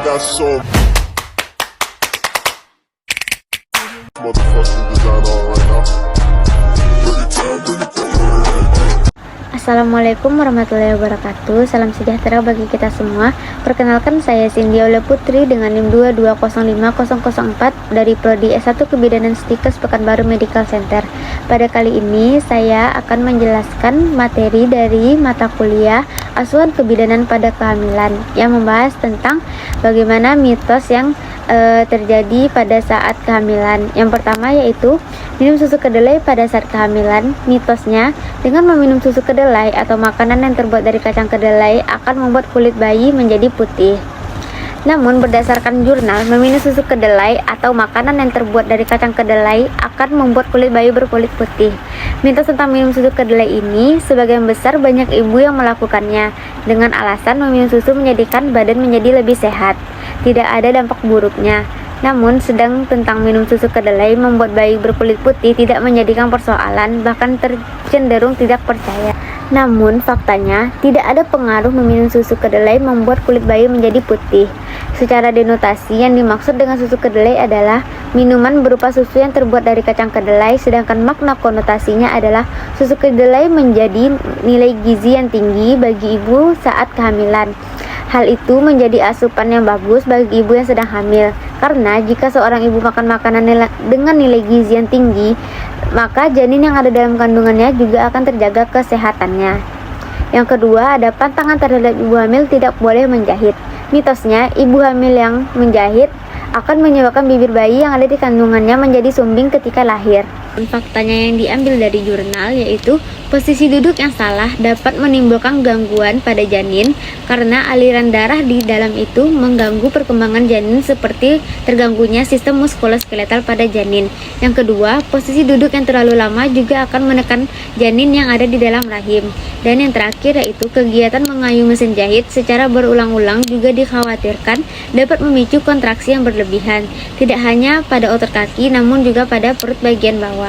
got so motherfucking design on right now. Assalamualaikum warahmatullahi wabarakatuh. Salam sejahtera bagi kita semua. Perkenalkan, saya Cindy Aulia Putri dengan NIM 2205004 dari Prodi S1 Kebidanan Stikes Pekanbaru Medical Center. Pada kali ini saya akan menjelaskan materi dari mata kuliah Asuhan Kebidanan pada Kehamilan yang membahas tentang bagaimana mitos yang terjadi pada saat kehamilan. Yang pertama yaitu minum susu kedelai pada saat kehamilan. Mitosnya, dengan meminum susu kedelai atau makanan yang terbuat dari kacang kedelai akan membuat kulit bayi menjadi putih. Namun berdasarkan jurnal, meminum susu kedelai atau makanan yang terbuat dari kacang kedelai akan membuat kulit bayi berkulit putih. Mitos tentang minum susu kedelai ini, sebagian besar banyak ibu yang melakukannya dengan alasan meminum susu menjadikan badan menjadi lebih sehat. Tidak ada dampak buruknya. Namun, sedang tentang minum susu kedelai membuat bayi berkulit putih tidak menjadikan persoalan, bahkan cenderung tidak percaya. Namun, faktanya tidak ada pengaruh meminum susu kedelai membuat kulit bayi menjadi putih. Secara denotasi, yang dimaksud dengan susu kedelai adalah minuman berupa susu yang terbuat dari kacang kedelai, sedangkan makna konotasinya adalah susu kedelai menjadi nilai gizi yang tinggi bagi ibu saat kehamilan. Hal itu menjadi asupan yang bagus bagi ibu yang sedang hamil, karena jika seorang ibu makan makanan dengan nilai gizi yang tinggi, maka janin yang ada dalam kandungannya juga akan terjaga kesehatannya. Yang kedua, ada pantangan terhadap ibu hamil tidak boleh menjahit. Mitosnya, ibu hamil yang menjahit akan menyebabkan bibir bayi yang ada di kandungannya menjadi sumbing ketika lahir. Faktanya yang diambil dari jurnal yaitu posisi duduk yang salah dapat menimbulkan gangguan pada janin karena aliran darah di dalam itu mengganggu perkembangan janin seperti terganggunya sistem muskuloskeletal pada janin. Yang kedua, posisi duduk yang terlalu lama juga akan menekan janin yang ada di dalam rahim. Dan yang terakhir yaitu kegiatan mengayuh mesin jahit secara berulang-ulang juga dikhawatirkan dapat memicu kontraksi yang berlebihan, tidak hanya pada otot kaki namun juga pada perut bagian bawah.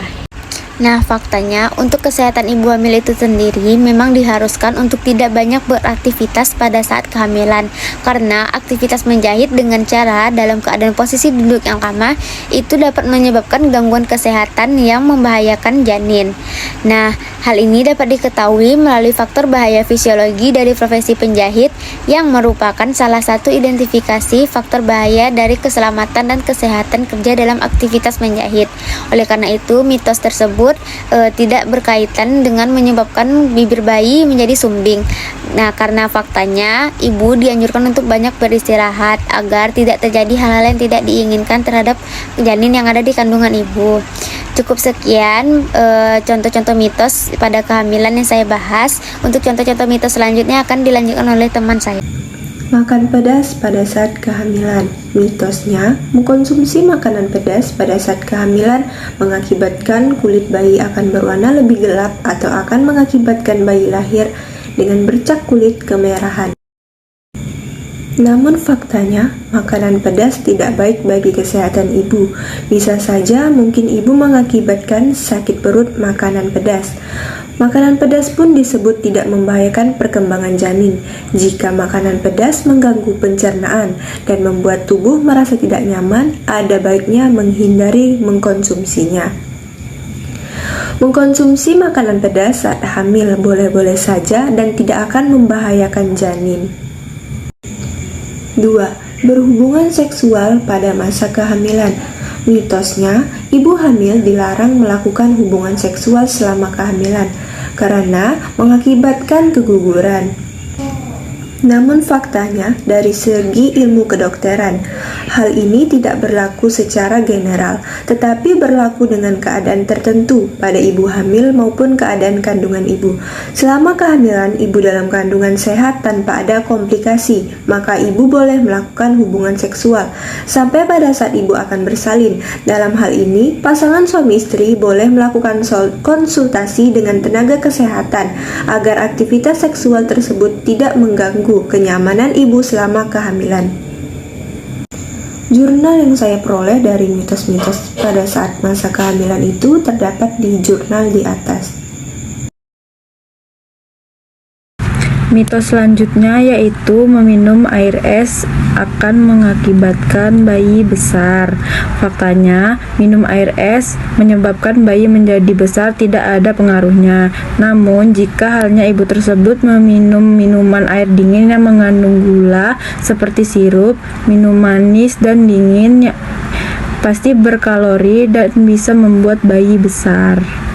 Nah, faktanya untuk kesehatan ibu hamil itu sendiri memang diharuskan untuk tidak banyak beraktivitas pada saat kehamilan, karena aktivitas menjahit dengan cara dalam keadaan posisi duduk yang lama itu dapat menyebabkan gangguan kesehatan yang membahayakan janin. Nah, hal ini dapat diketahui melalui faktor bahaya fisiologi dari profesi penjahit yang merupakan salah satu identifikasi faktor bahaya dari keselamatan dan kesehatan kerja dalam aktivitas menjahit. Oleh karena itu, mitos tersebut tidak berkaitan dengan menyebabkan bibir bayi menjadi sumbing. Nah, karena faktanya ibu dianjurkan untuk banyak beristirahat agar tidak terjadi hal-hal yang tidak diinginkan terhadap janin yang ada di kandungan ibu. Cukup sekian contoh-contoh mitos pada kehamilan yang saya bahas. Untuk contoh-contoh mitos selanjutnya akan dilanjutkan oleh teman saya. Makan pedas pada saat kehamilan. Mitosnya, mengkonsumsi makanan pedas pada saat kehamilan mengakibatkan kulit bayi akan berwarna lebih gelap atau akan mengakibatkan bayi lahir dengan bercak kulit kemerahan. Namun faktanya, makanan pedas tidak baik bagi kesehatan ibu. Bisa saja mungkin ibu mengakibatkan sakit perut makanan pedas. Makanan pedas pun disebut tidak membahayakan perkembangan janin. Jika makanan pedas mengganggu pencernaan dan membuat tubuh merasa tidak nyaman, ada baiknya menghindari mengkonsumsinya. Mengkonsumsi makanan pedas saat hamil boleh-boleh saja dan tidak akan membahayakan janin. 2. Berhubungan seksual pada masa kehamilan. Mitosnya, ibu hamil dilarang melakukan hubungan seksual selama kehamilan karena mengakibatkan keguguran. Namun faktanya, dari segi ilmu kedokteran, hal ini tidak berlaku secara general, tetapi berlaku dengan keadaan tertentu pada ibu hamil maupun keadaan kandungan ibu. Selama kehamilan ibu dalam kandungan sehat tanpa ada komplikasi, maka ibu boleh melakukan hubungan seksual sampai pada saat ibu akan bersalin. Dalam hal ini, pasangan suami istri boleh melakukan konsultasi dengan tenaga kesehatan agar aktivitas seksual tersebut tidak mengganggu kenyamanan ibu selama kehamilan. Jurnal yang saya peroleh dari mitos-mitos pada saat masa kehamilan itu terdapat di jurnal di atas. Mitos selanjutnya yaitu meminum air es akan mengakibatkan bayi besar. Faktanya, minum air es menyebabkan bayi menjadi besar tidak ada pengaruhnya. Namun, jika halnya ibu tersebut meminum minuman air dingin yang mengandung gula seperti sirup, minum manis dan dingin, pasti berkalori dan bisa membuat bayi besar.